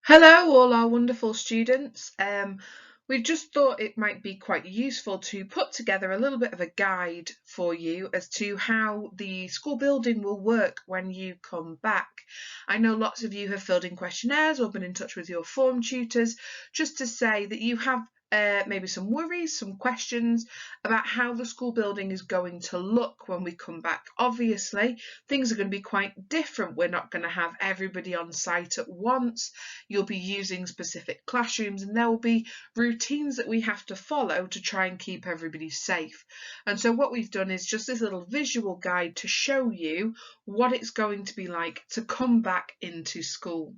Hello, all our wonderful students. We've just thought it might be quite useful to put together a little bit of a guide for you as to how the school building will work when you come back. I know lots of you have filled in questionnaires or been in touch with your form tutors just to say that you have maybe some worries, some questions about how the school building is going to look when we come back. Obviously, things are going to be quite different. We're not going to have everybody on site at once. You'll be using specific classrooms, and there will be routines that we have to follow to try and keep everybody safe. And so what we've done is just this little visual guide to show you what it's going to be like to come back into school.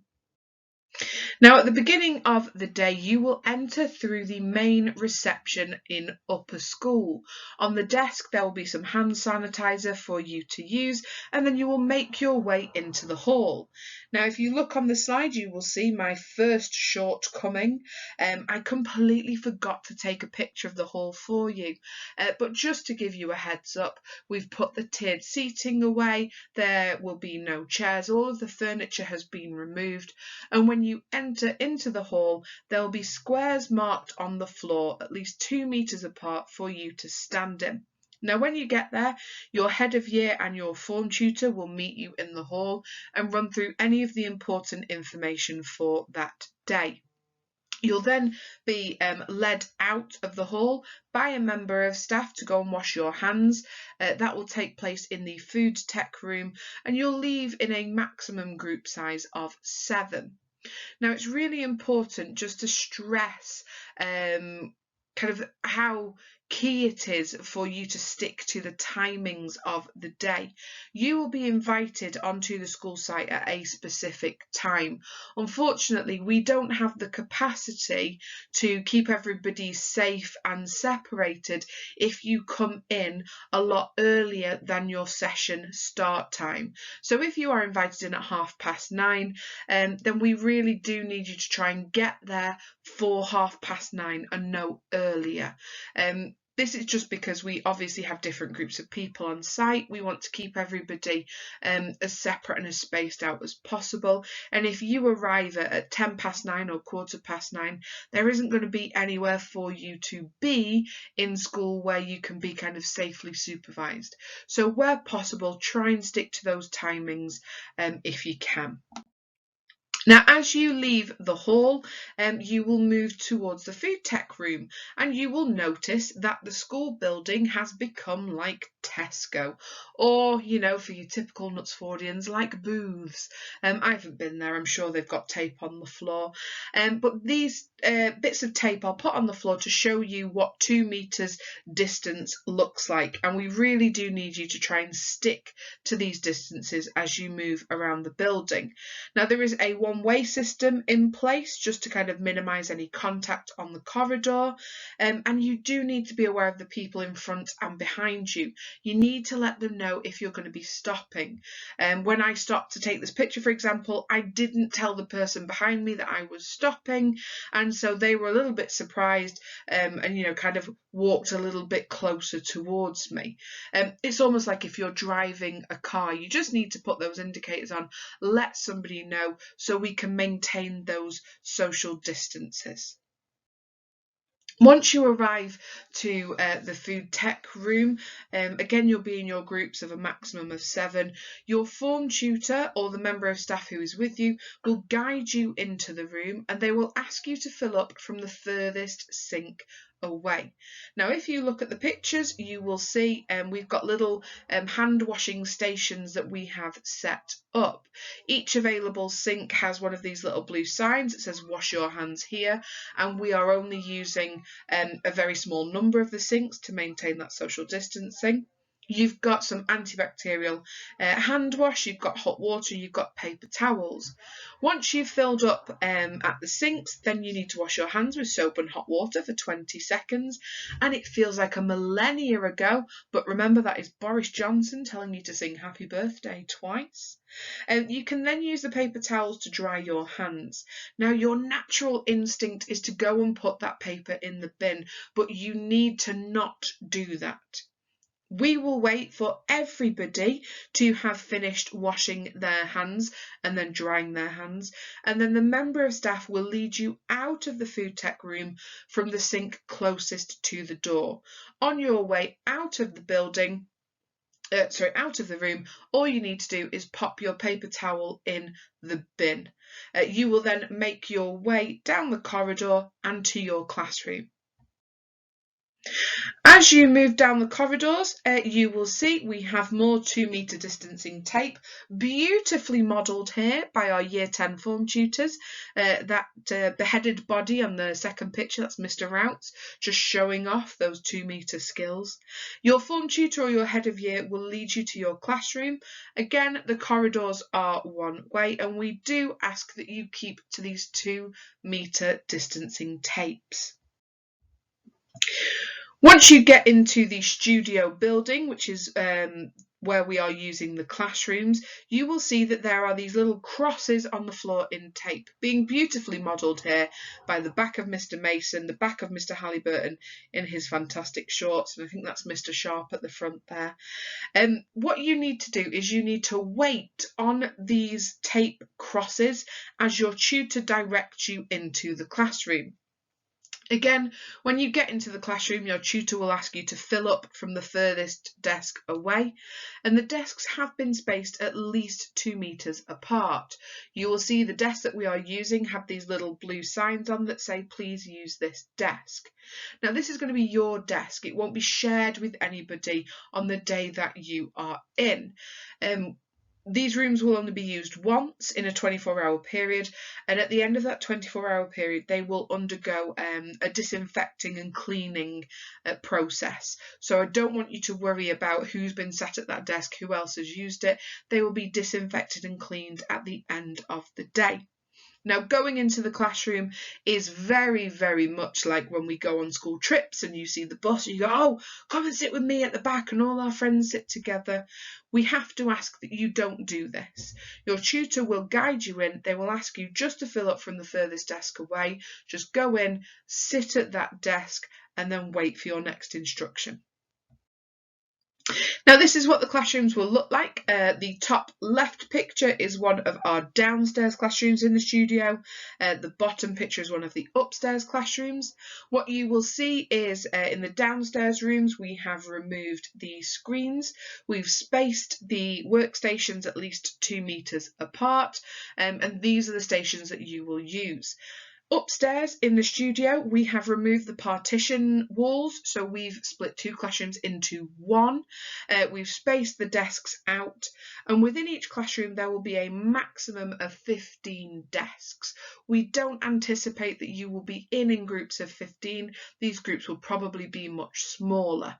Now, at the beginning of the day, you will enter through the main reception in upper school. On the desk, there will be some hand sanitizer for you to use, and then you will make your way into the hall. Now, if you look on the slide, you will see my first shortcoming. I completely forgot to take a picture of the hall for you, but just to give you a heads up, we've put the tiered seating away. There will be no chairs. All of the furniture has been removed, and when you enter into the hall, there will be squares marked on the floor at least 2 metres apart for you to stand in. Now, when you get there, your head of year and your form tutor will meet you in the hall and run through any of the important information for that day. You'll then be led out of the hall by a member of staff to go and wash your hands. That will take place in the food tech room, and you'll leave in a maximum group size of 7. Now, it's really important just to stress kind of how key it is for you to stick to the timings of the day. You will be invited onto the school site at a specific time. Unfortunately, we don't have the capacity to keep everybody safe and separated if you come in a lot earlier than your session start time. So if you are invited in at 9:30, then we really do need you to try and get there for 9:30 and no earlier. This is just because we obviously have different groups of people on site. We want to keep everybody as separate and as spaced out as possible. And if you arrive at 9:10 or 9:15, there isn't going to be anywhere for you to be in school where you can be kind of safely supervised. So where possible, try and stick to those timings if you can. Now, as you leave the hall, you will move towards the food tech room, and you will notice that the school building has become like Tesco, or, for you typical Knutsfordians, like Booths. I haven't been there. I'm sure they've got tape on the floor. But these bits of tape I'll put on the floor to show you what 2 metres distance looks like, and we really do need you to try and stick to these distances as you move around the building. Now, there is a one-way system in place just to kind of minimise any contact on the corridor, and you do need to be aware of the people in front and behind you. You need to let them know if you're going to be stopping. When I stopped to take this picture, for example, I didn't tell the person behind me that I was stopping, and so they were a little bit surprised and kind of walked a little bit closer towards me. It's almost like if you're driving a car, you just need to put those indicators on, let somebody know so we can maintain those social distances. Once you arrive to the food tech room, again, you'll be in your groups of a maximum of 7. Your form tutor or the member of staff who is with you will guide you into the room, and they will ask you to fill up from the furthest sink away. Now, if you look at the pictures, you will see we've got little hand washing stations that we have set up. Each available sink has one of these little blue signs that says wash your hands here, and we are only using a very small number of the sinks to maintain that social distancing. You've got some antibacterial hand wash, you've got hot water, you've got paper towels. Once you've filled up at the sinks, then you need to wash your hands with soap and hot water for 20 seconds. And it feels like a millennia ago, but remember that is Boris Johnson telling you to sing happy birthday twice. You can then use the paper towels to dry your hands. Now, your natural instinct is to go and put that paper in the bin, but you need to not do that. We will wait for everybody to have finished washing their hands and then drying their hands, and then the member of staff will lead you out of the food tech room from the sink closest to the door. On your way out of the building, out of the room, all you need to do is pop your paper towel in the bin. You will then make your way down the corridor and to your classroom. As you move down the corridors, you will see we have more 2-metre distancing tape, beautifully modelled here by our Year 10 form tutors. That beheaded body on the second picture, that's Mr. Routs, just showing off those 2-metre skills. Your form tutor or your head of year will lead you to your classroom. Again, the corridors are one way, and we do ask that you keep to these 2-metre distancing tapes. Once you get into the studio building, which is where we are using the classrooms, you will see that there are these little crosses on the floor in tape, being beautifully modelled here by the back of Mr. Mason, the back of Mr. Halliburton in his fantastic shorts, and I think that's Mr. Sharp at the front there. What you need to do is you need to wait on these tape crosses as your tutor directs you into the classroom. Again, when you get into the classroom, your tutor will ask you to fill up from the furthest desk away, and the desks have been spaced at least 2 metres apart. You will see the desk that we are using have these little blue signs on that say, please use this desk. Now, this is going to be your desk. It won't be shared with anybody on the day that you are in. These rooms will only be used once in a 24-hour period, and at the end of that 24-hour period they will undergo a disinfecting and cleaning process. So I don't want you to worry about who's been sat at that desk, who else has used it. They will be disinfected and cleaned at the end of the day. Now, going into the classroom is very, very much like when we go on school trips and you see the bus and you go, oh, come and sit with me at the back, and all our friends sit together. We have to ask that you don't do this. Your tutor will guide you in. They will ask you just to fill up from the furthest desk away. Just go in, sit at that desk, and then wait for your next instruction. Now, this is what the classrooms will look like. The top left picture is one of our downstairs classrooms in the studio. The bottom picture is one of the upstairs classrooms. What you will see is in the downstairs rooms, we have removed the screens. We've spaced the workstations at least 2 metres apart, and these are the stations that you will use. Upstairs in the studio, we have removed the partition walls, so we've split 2 classrooms into one. We've spaced the desks out, and within each classroom there will be a maximum of 15 desks. We don't anticipate that you will be in groups of 15. These groups will probably be much smaller.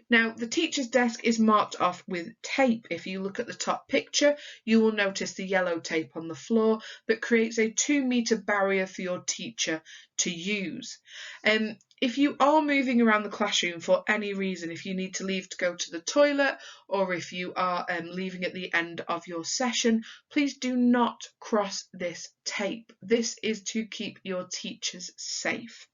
Now, the teacher's desk is marked off with tape. If you look at the top picture, you will notice the yellow tape on the floor that creates a 2-metre barrier for your teacher to use. If you are moving around the classroom for any reason, if you need to leave to go to the toilet, or if you are leaving at the end of your session, please do not cross this tape. This is to keep your teachers safe.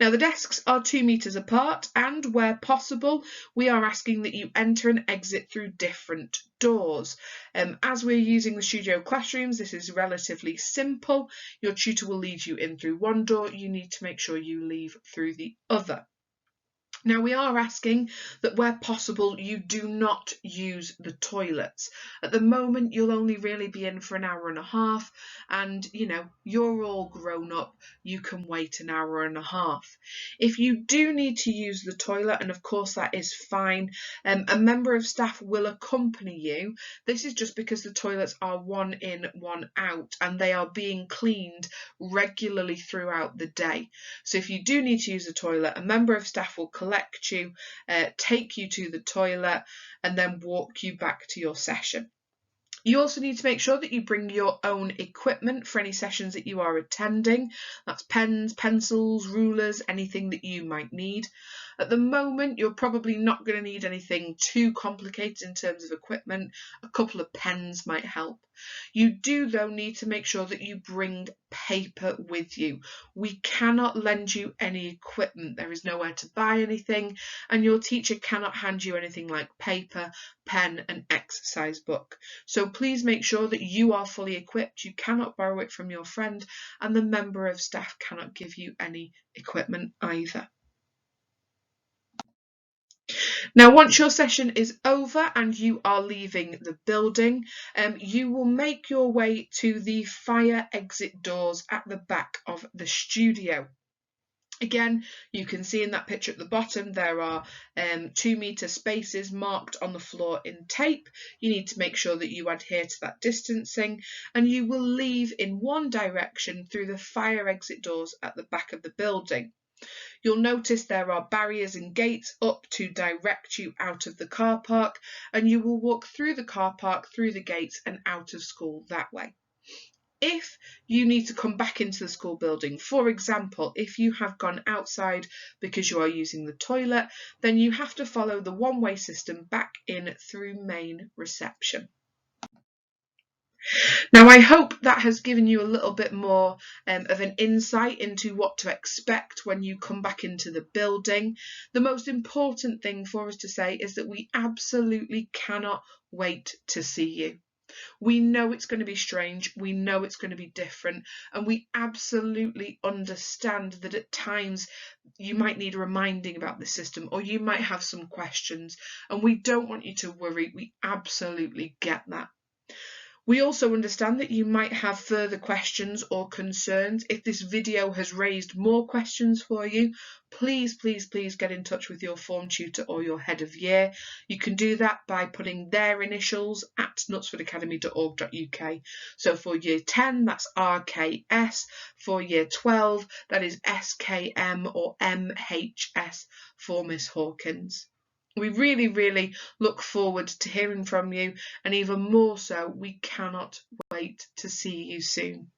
Now, the desks are 2 metres apart, and where possible, we are asking that you enter and exit through different doors. As we're using the studio classrooms, this is relatively simple. Your tutor will lead you in through one door. You need to make sure you leave through the other. Now, we are asking that where possible you do not use the toilets. At the moment, you'll only really be in for an hour and a half, and you're all grown up, you can wait an hour and a half. If you do need to use the toilet, and of course that is fine, a member of staff will accompany you. This is just because the toilets are 1 in, 1 out, and they are being cleaned regularly throughout the day. So if you do need to use the toilet, a member of staff will collect you, take you to the toilet, and then walk you back to your session. You also need to make sure that you bring your own equipment for any sessions that you are attending. That's pens, pencils, rulers, anything that you might need. At the moment, you're probably not going to need anything too complicated in terms of equipment. A couple of pens might help. You do, though, need to make sure that you bring paper with you. We cannot lend you any equipment. There is nowhere to buy anything, and your teacher cannot hand you anything like paper, pen, and exercise book. So please make sure that you are fully equipped. You cannot borrow it from your friend, and the member of staff cannot give you any equipment either. Now, once your session is over and you are leaving the building, you will make your way to the fire exit doors at the back of the studio. Again, you can see in that picture at the bottom, there are 2 metre spaces marked on the floor in tape. You need to make sure that you adhere to that distancing, and you will leave in one direction through the fire exit doors at the back of the building. You'll notice there are barriers and gates up to direct you out of the car park, and you will walk through the car park, through the gates and out of school that way. If you need to come back into the school building, for example, if you have gone outside because you are using the toilet, then you have to follow the one-way system back in through main reception. Now, I hope that has given you a little bit more of an insight into what to expect when you come back into the building. The most important thing for us to say is that we absolutely cannot wait to see you. We know it's going to be strange, we know it's going to be different, and we absolutely understand that at times you might need reminding about the system, or you might have some questions, and we don't want you to worry. We absolutely get that. We also understand that you might have further questions or concerns. If this video has raised more questions for you, please get in touch with your form tutor or your head of year. You can do that by putting their initials at knutsfordacademy.org.uk. So for year 10, that's RKS. For year 12, that is SKM or MHS for Miss Hawkins. We really look forward to hearing from you, and even more so, we cannot wait to see you soon.